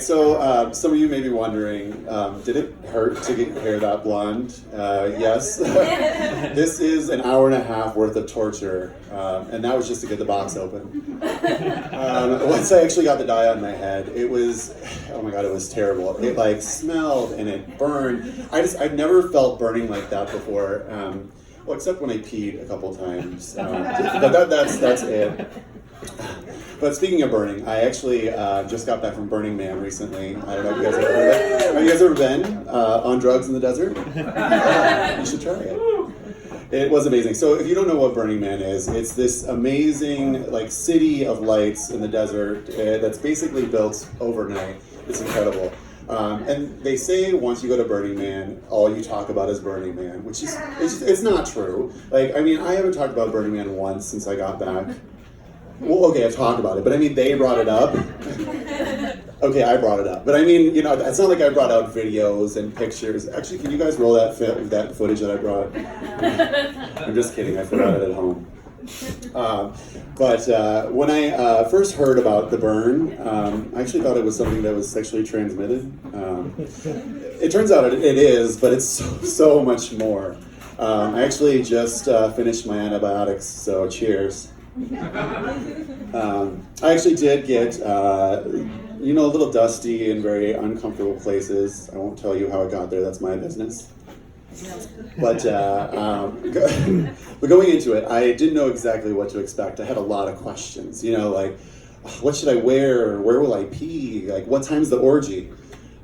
some of you may be wondering, did it hurt to get your hair that blonde? Yes. This is an hour and a half worth of torture, and that was just to get the box open. Once I actually got the dye on my head, it was, oh my god, it was terrible. It like smelled and it burned. I've never felt burning like that before. Well, except when I peed a couple times. But that's it. But speaking of burning, I actually just got back from Burning Man recently. I don't know if you guys have heard of it. Have you guys ever been on drugs in the desert? You should try it. It was amazing. So if you don't know what Burning Man is, it's this amazing like city of lights in the desert that's basically built overnight. It's incredible. And they say once you go to Burning Man, all you talk about is Burning Man, which is it's not true. Like, I mean, I haven't talked about Burning Man once since I got back. Well, okay, I've talked about it, but I mean, they brought it up. Okay, I brought it up, but I mean, you know, it's not like I brought out videos and pictures. Actually, can you guys roll that footage that I brought? I'm just kidding. I forgot it at home. But when I first heard about the burn, I actually thought it was something that was sexually transmitted. It turns out it is, but it's so much more. I actually just finished my antibiotics, so cheers. I actually did get, you know, a little dusty in very uncomfortable places. I won't tell you how I got there, that's my business. But going into it, I didn't know exactly what to expect. I had a lot of questions, you know, like, what should I wear? Where will I pee? Like, what time's the orgy?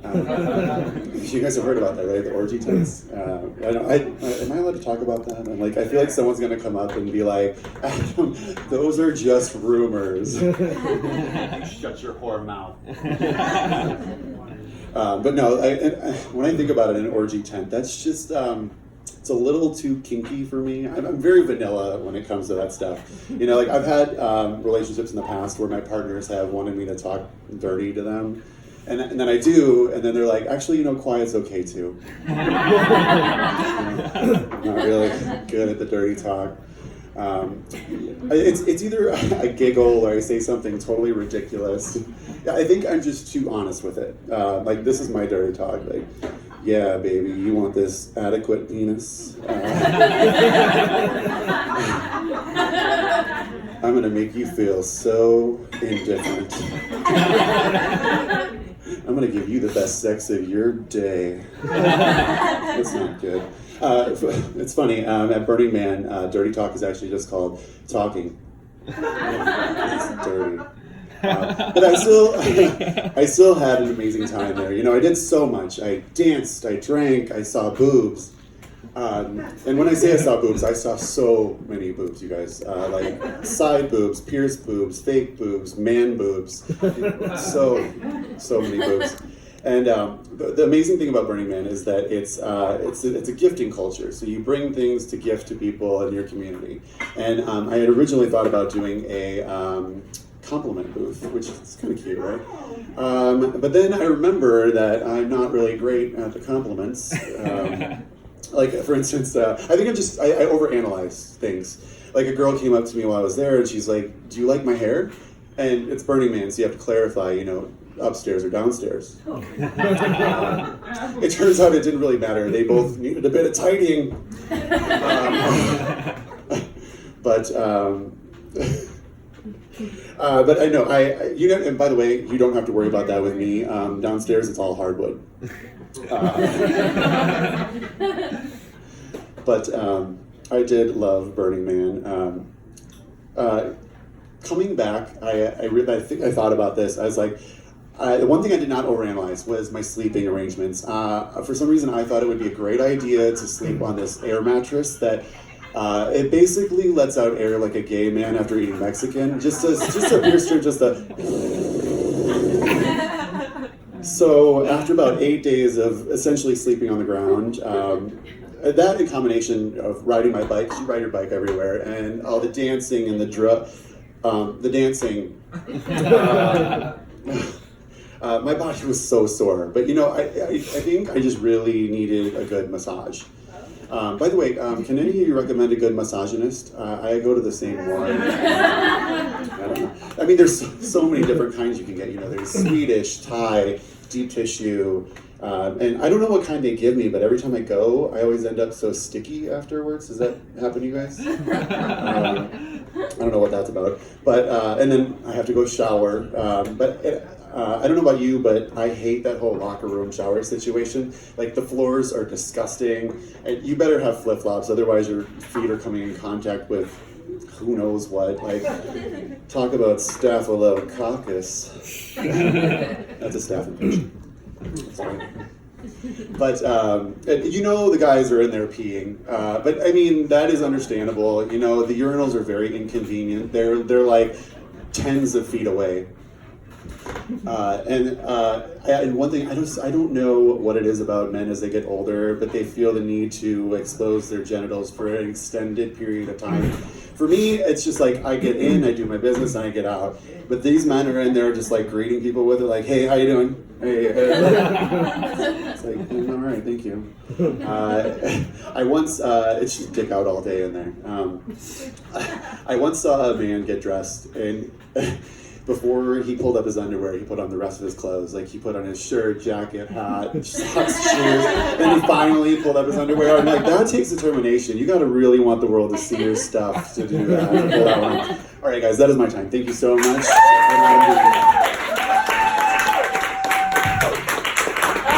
You guys have heard about that, right? The orgy tents. Am I allowed to talk about that? I'm like, I feel like someone's gonna come up and be like, Adam, those are just rumors. Shut your whore mouth. But no, when I think about it, an orgy tent, that's just, it's a little too kinky for me. I'm very vanilla when it comes to that stuff. You know, like I've had relationships in the past where my partners have wanted me to talk dirty to them. And then I do, and then they're like, actually, you know, quiet's okay too. Not really good at the dirty talk. It's either I giggle or I say something totally ridiculous. I think I'm just too honest with it. Like, this is my dirty talk. Like, yeah, baby, you want this adequate penis? I'm gonna make you feel so indifferent. I'm gonna give you the best sex of your day. That's not good. It's funny, at Burning Man, dirty talk is actually just called talking. It's dirty. But I still had an amazing time there. You know, I did so much. I danced, I drank, I saw boobs. And when I say I saw boobs, I saw so many boobs, you guys. Like side boobs, pierced boobs, fake boobs, man boobs. So many boobs. And the amazing thing about Burning Man is that it's a gifting culture. So you bring things to gift to people in your community. And I had originally thought about doing a compliment booth, which is kind of cute, right? But then I remember that I'm not really great at the compliments. Like, for instance, I think I overanalyze things. Like, a girl came up to me while I was there, and she's like, do you like my hair? And it's Burning Man, so you have to clarify, you know, upstairs or downstairs. It turns out it didn't really matter. They both needed a bit of tidying. But I know, you know, and by the way, you don't have to worry about that with me. Downstairs, it's all hardwood. But I did love Burning Man. Coming back, I think I thought about this. I was like, the one thing I did not overanalyze was my sleeping arrangements. For some reason, I thought it would be a great idea to sleep on this air mattress that it basically lets out air like a gay man after eating Mexican. Just a pierce through, just a. So after about 8 days of essentially sleeping on the ground, that in combination of riding my bike, 'cause you ride your bike everywhere, and all the dancing and the dancing, my body was so sore. But you know, I think I just really needed a good massage. By the way, can any of you recommend a good misogynist? I go to the same one. I don't know. I mean, there's so many different kinds you can get. You know, there's Swedish, Thai, deep tissue. And I don't know what kind they give me, but every time I go, I always end up so sticky afterwards. Does that happen to you guys? I don't know what that's about. But and then I have to go shower. I don't know about you, but I hate that whole locker room shower situation. Like, the floors are disgusting. And you better have flip-flops, otherwise your feet are coming in contact with who knows what. Like, talk about staphylococcus. That's a staph infection. Sorry. But the guys are in there peeing. But I mean, that is understandable. The urinals are very inconvenient. They're like tens of feet away. And one thing, I don't know what it is about men as they get older, but they feel the need to expose their genitals for an extended period of time. For me, it's just like, I get in, I do my business, and I get out. But these men are in there just like greeting people with it, like, hey, how you doing? Hey. It's like, I'm all right, thank you. I once, it's just dick out all day in there. I once saw a man get dressed, and before he pulled up his underwear, he put on the rest of his clothes. Like, he put on his shirt, jacket, hat, socks, shoes. Then he finally pulled up his underwear. I'm like, that takes determination. You got to really want the world to see your stuff to do that. To pull that one. All right, guys, that is my time. Thank you so much.